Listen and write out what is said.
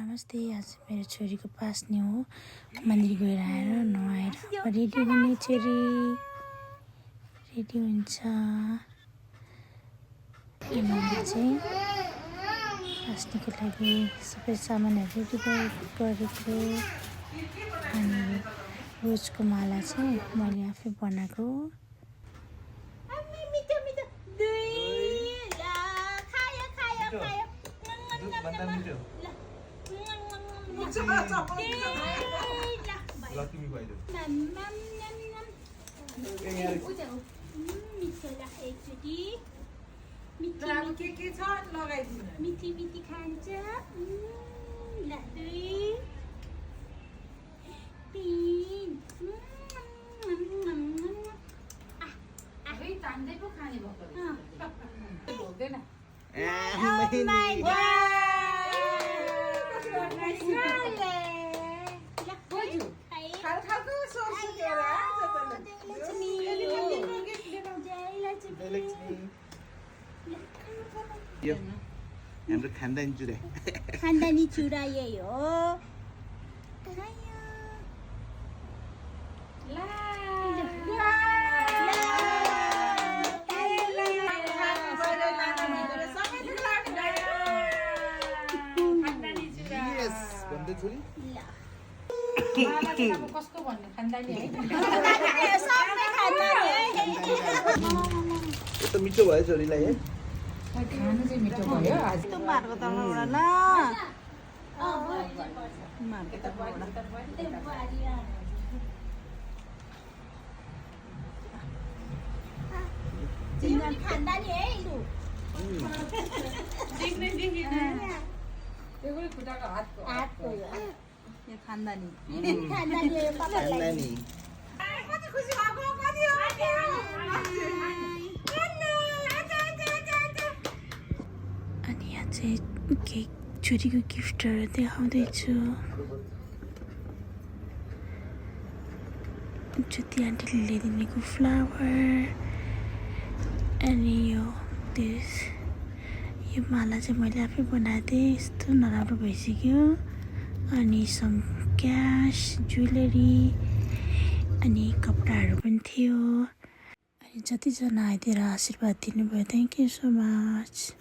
नमस्ते। आज मेरो छोरीको पास नै हो। मन्दिर गएर आएर नुहाएर रेडी हुने छोरी रेडी हुन्छ। मैले चाहिँ पास्नेको लागि सबै सामानहरू रेडी गरेको। अनि रोजको माला चाहिँ मैले आफै बनाएको। मिठी मिठी खान्छ यो हाम्रो खानदानी चुरा खानदानी चुरा यही हो। कसको भन्नु खानदानी है यो त मिठो भयो छोरीलाई है। खानु चाहिँ मिठो भयो आज मार्को त होला खानदानी है खुट्टाको हातको यो खानदानी खानदानी अनि यहाँ चाहिँ केक छोरीको गिफ्टहरू देखाउँदैछु। ज्योति आन्टीले ल्याइदिनेको फ्लावर अनि यो माला चाहिँ मैले आफै बनाएको थिएँ। यस्तो नराम्रो भइसक्यो। अनि सम क्यास ज्वेलरी अनि कपडाहरू पनि थियो। अनि जतिजना आइदिएर आशीर्वाद दिनुभयो थ्याङ्क यू सो मच।